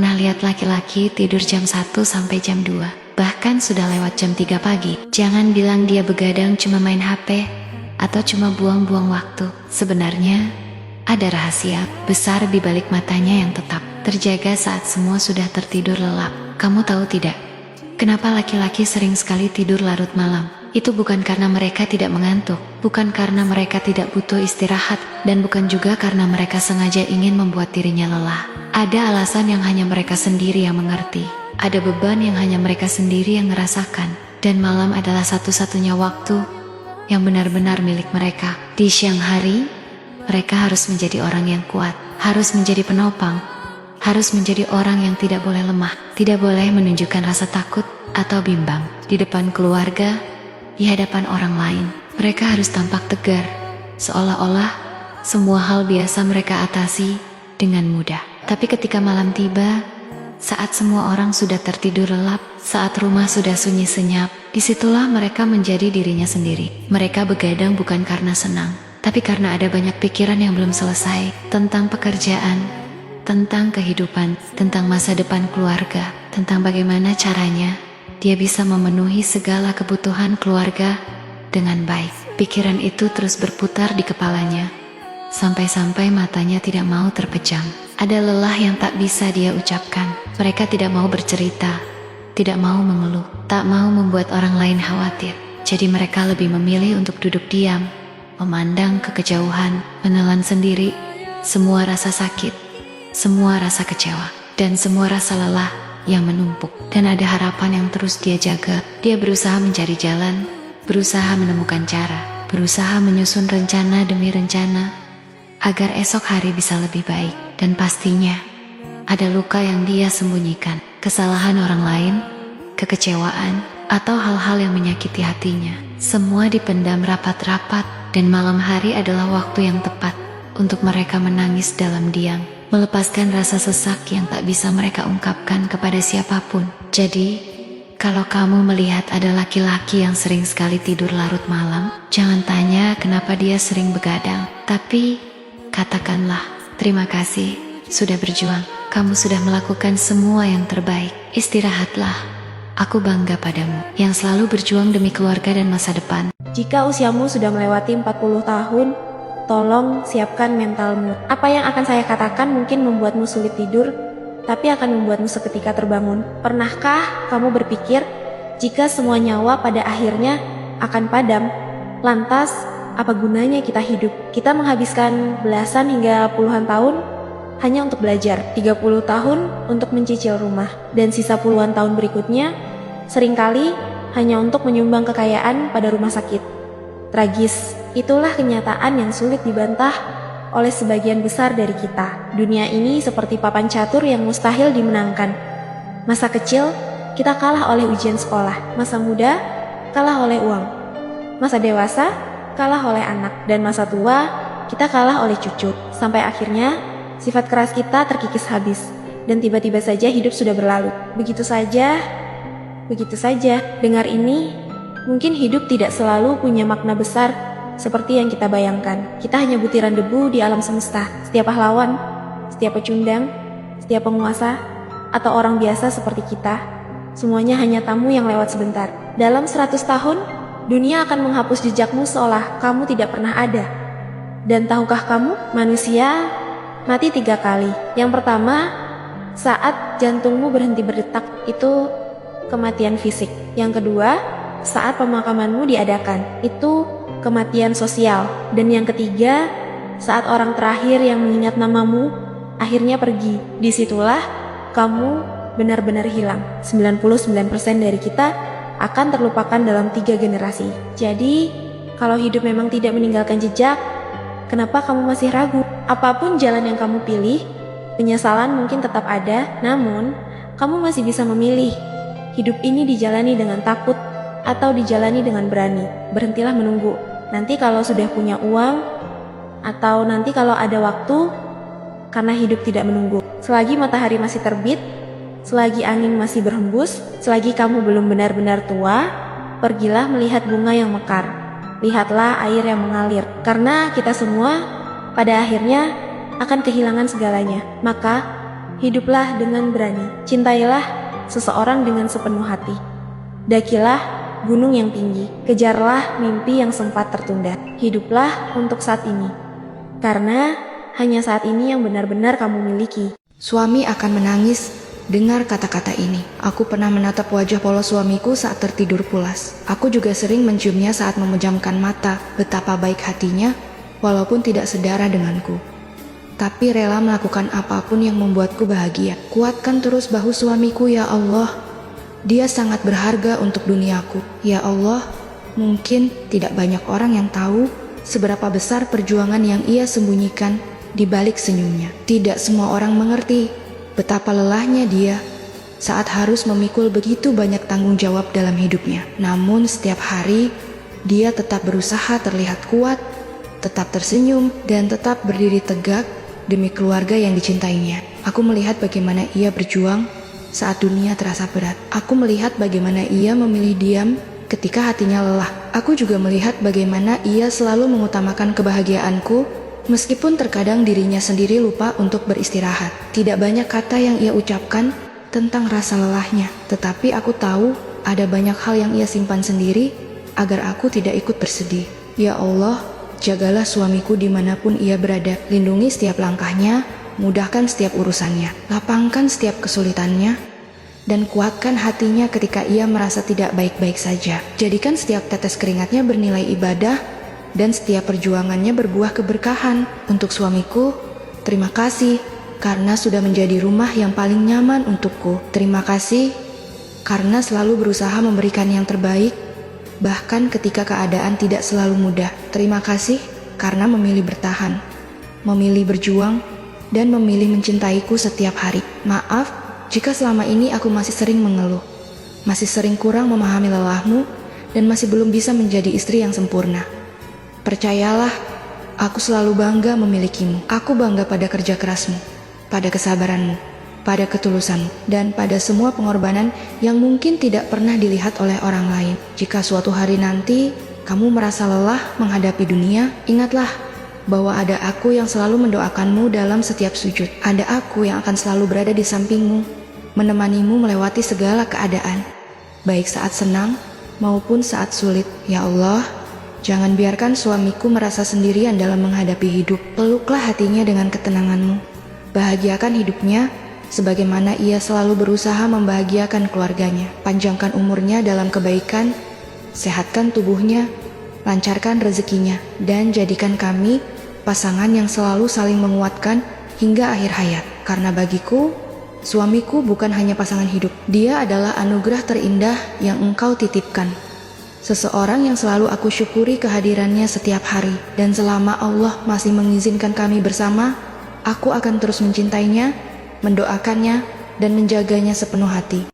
pernah lihat laki-laki tidur jam 1 sampai jam 2, bahkan sudah lewat jam 3 pagi. Jangan bilang dia begadang cuma main HP atau cuma buang-buang waktu. Sebenarnya ada rahasia besar di balik matanya yang tetap terjaga saat semua sudah tertidur lelap. Kamu tahu tidak, kenapa laki-laki sering sekali tidur larut malam? Itu bukan karena mereka tidak mengantuk, bukan karena mereka tidak butuh istirahat, dan bukan juga karena mereka sengaja ingin membuat dirinya lelah. Ada alasan yang hanya mereka sendiri yang mengerti. Ada beban yang hanya mereka sendiri yang merasakan. Dan malam adalah satu-satunya waktu yang benar-benar milik mereka. Di siang hari, mereka harus menjadi orang yang kuat, harus menjadi penopang, harus menjadi orang yang tidak boleh lemah, tidak boleh menunjukkan rasa takut atau bimbang di depan keluarga, di hadapan orang lain. Mereka harus tampak tegar, seolah-olah semua hal biasa mereka atasi dengan mudah. Tapi ketika malam tiba, saat semua orang sudah tertidur lelap, saat rumah sudah sunyi senyap, disitulah mereka menjadi dirinya sendiri. Mereka begadang bukan karena senang, tapi karena ada banyak pikiran yang belum selesai, tentang pekerjaan, tentang kehidupan, tentang masa depan keluarga, tentang bagaimana caranya dia bisa memenuhi segala kebutuhan keluarga dengan baik. Pikiran itu terus berputar di kepalanya, sampai-sampai matanya tidak mau terpejam. Ada lelah yang tak bisa dia ucapkan. Mereka tidak mau bercerita, tidak mau mengeluh, tak mau membuat orang lain khawatir. Jadi mereka lebih memilih untuk duduk diam, memandang ke kejauhan, menelan sendiri semua rasa sakit, semua rasa kecewa, dan semua rasa lelah yang menumpuk. Dan ada harapan yang terus dia jaga. Dia berusaha mencari jalan, berusaha menemukan cara, berusaha menyusun rencana demi rencana, agar esok hari bisa lebih baik. Dan pastinya ada luka yang dia sembunyikan, kesalahan orang lain, kekecewaan, atau hal-hal yang menyakiti hatinya. Semua dipendam rapat-rapat, dan malam hari adalah waktu yang tepat untuk mereka menangis dalam diam, melepaskan rasa sesak yang tak bisa mereka ungkapkan kepada siapapun. Jadi, kalau kamu melihat ada laki-laki yang sering sekali tidur larut malam, jangan tanya kenapa dia sering begadang, tapi katakanlah, terima kasih, sudah berjuang. Kamu sudah melakukan semua yang terbaik. Istirahatlah. Aku bangga padamu, yang selalu berjuang demi keluarga dan masa depan. Jika usiamu sudah melewati 40 tahun, tolong siapkan mentalmu. Apa yang akan saya katakan mungkin membuatmu sulit tidur, tapi akan membuatmu seketika terbangun. Pernahkah kamu berpikir, jika semua nyawa pada akhirnya akan padam, lantas apa gunanya kita hidup? Kita menghabiskan belasan hingga puluhan tahun hanya untuk belajar, 30 tahun untuk mencicil rumah, dan sisa puluhan tahun berikutnya seringkali hanya untuk menyumbang kekayaan pada rumah sakit. Tragis, itulah kenyataan yang sulit dibantah oleh sebagian besar dari kita. Dunia ini seperti papan catur yang mustahil dimenangkan. Masa kecil, kita kalah oleh ujian sekolah. Masa muda, kalah oleh uang. Masa dewasa, kalah oleh anak. Dan masa tua, kita kalah oleh cucu. Sampai akhirnya, sifat keras kita terkikis habis. Dan tiba-tiba saja hidup sudah berlalu. Begitu saja. Dengar ini, mungkin hidup tidak selalu punya makna besar seperti yang kita bayangkan. Kita hanya butiran debu di alam semesta. Setiap pahlawan, setiap pecundang, setiap penguasa, atau orang biasa seperti kita, semuanya hanya tamu yang lewat sebentar. Dalam 100 tahun, dunia akan menghapus jejakmu seolah kamu tidak pernah ada. Dan tahukah kamu, manusia mati 3 kali. Yang pertama, saat jantungmu berhenti berdetak, itu kematian fisik. Yang kedua, saat pemakamanmu diadakan, itu kematian sosial. Dan yang ketiga, saat orang terakhir yang mengingat namamu akhirnya pergi. Disitulah kamu benar-benar hilang. 99% dari kita akan terlupakan dalam 3 generasi. Jadi, kalau hidup memang tidak meninggalkan jejak, kenapa kamu masih ragu? Apapun jalan yang kamu pilih, penyesalan mungkin tetap ada, namun kamu masih bisa memilih. Hidup ini dijalani dengan takut atau dijalani dengan berani. Berhentilah menunggu. Nanti kalau sudah punya uang, atau nanti kalau ada waktu, karena hidup tidak menunggu. Selagi matahari masih terbit, selagi angin masih berhembus, selagi kamu belum benar-benar tua, pergilah melihat bunga yang mekar. Lihatlah air yang mengalir. Karena kita semua pada akhirnya akan kehilangan segalanya. Maka Hiduplah dengan berani. Cintailah seseorang dengan sepenuh hati. Dakilah gunung yang tinggi. Kejarlah mimpi yang sempat tertunda. Hiduplah untuk saat ini. Karena hanya saat ini yang benar-benar kamu miliki. Suami akan menangis dengar kata-kata ini. Aku pernah menatap wajah polos suamiku saat tertidur pulas. Aku juga sering menciumnya saat memejamkan mata. Betapa baik hatinya, walaupun tidak sedara denganku. Tapi rela melakukan apapun yang membuatku bahagia. Kuatkan terus bahu suamiku ya Allah. Dia sangat berharga untuk duniaku. Ya Allah, mungkin tidak banyak orang yang tahu seberapa besar perjuangan yang ia sembunyikan di balik senyumnya. Tidak semua orang mengerti betapa lelahnya dia saat harus memikul begitu banyak tanggung jawab dalam hidupnya. Namun setiap hari, dia tetap berusaha terlihat kuat, tetap tersenyum, dan tetap berdiri tegak demi keluarga yang dicintainya. Aku melihat bagaimana ia berjuang saat dunia terasa berat. Aku melihat bagaimana ia memilih diam ketika hatinya lelah. Aku juga melihat bagaimana ia selalu mengutamakan kebahagiaanku, meskipun terkadang dirinya sendiri lupa untuk beristirahat. Tidak banyak kata yang ia ucapkan tentang rasa lelahnya, tetapi aku tahu ada banyak hal yang ia simpan sendiri agar aku tidak ikut bersedih. Ya Allah, jagalah suamiku dimanapun ia berada. Lindungi setiap langkahnya, mudahkan setiap urusannya, lapangkan setiap kesulitannya, dan kuatkan hatinya ketika ia merasa tidak baik-baik saja. Jadikan setiap tetes keringatnya bernilai ibadah, dan setiap perjuangannya berbuah keberkahan. Untuk suamiku, terima kasih karena sudah menjadi rumah yang paling nyaman untukku. Terima kasih karena selalu berusaha memberikan yang terbaik, bahkan ketika keadaan tidak selalu mudah. Terima kasih karena memilih bertahan, memilih berjuang, dan memilih mencintaiku setiap hari. Maaf jika selama ini aku masih sering mengeluh, masih sering kurang memahami lelahmu, dan masih belum bisa menjadi istri yang sempurna. Percayalah, aku selalu bangga memilikimu. Aku bangga pada kerja kerasmu, pada kesabaranmu, pada ketulusanmu, dan pada semua pengorbanan yang mungkin tidak pernah dilihat oleh orang lain. Jika suatu hari nanti kamu merasa lelah menghadapi dunia, ingatlah bahwa ada aku yang selalu mendoakanmu dalam setiap sujud. Ada aku yang akan selalu berada di sampingmu, menemanimu melewati segala keadaan, baik saat senang maupun saat sulit. Ya Allah, jangan biarkan suamiku merasa sendirian dalam menghadapi hidup. Peluklah hatinya dengan ketenanganmu. Bahagiakan hidupnya sebagaimana ia selalu berusaha membahagiakan keluarganya. Panjangkan umurnya dalam kebaikan, sehatkan tubuhnya, lancarkan rezekinya, dan jadikan kami pasangan yang selalu saling menguatkan hingga akhir hayat. Karena bagiku, suamiku bukan hanya pasangan hidup. Dia adalah anugerah terindah yang Engkau titipkan. Seseorang yang selalu aku syukuri kehadirannya setiap hari. Dan selama Allah masih mengizinkan kami bersama, aku akan terus mencintainya, mendoakannya, dan menjaganya sepenuh hati.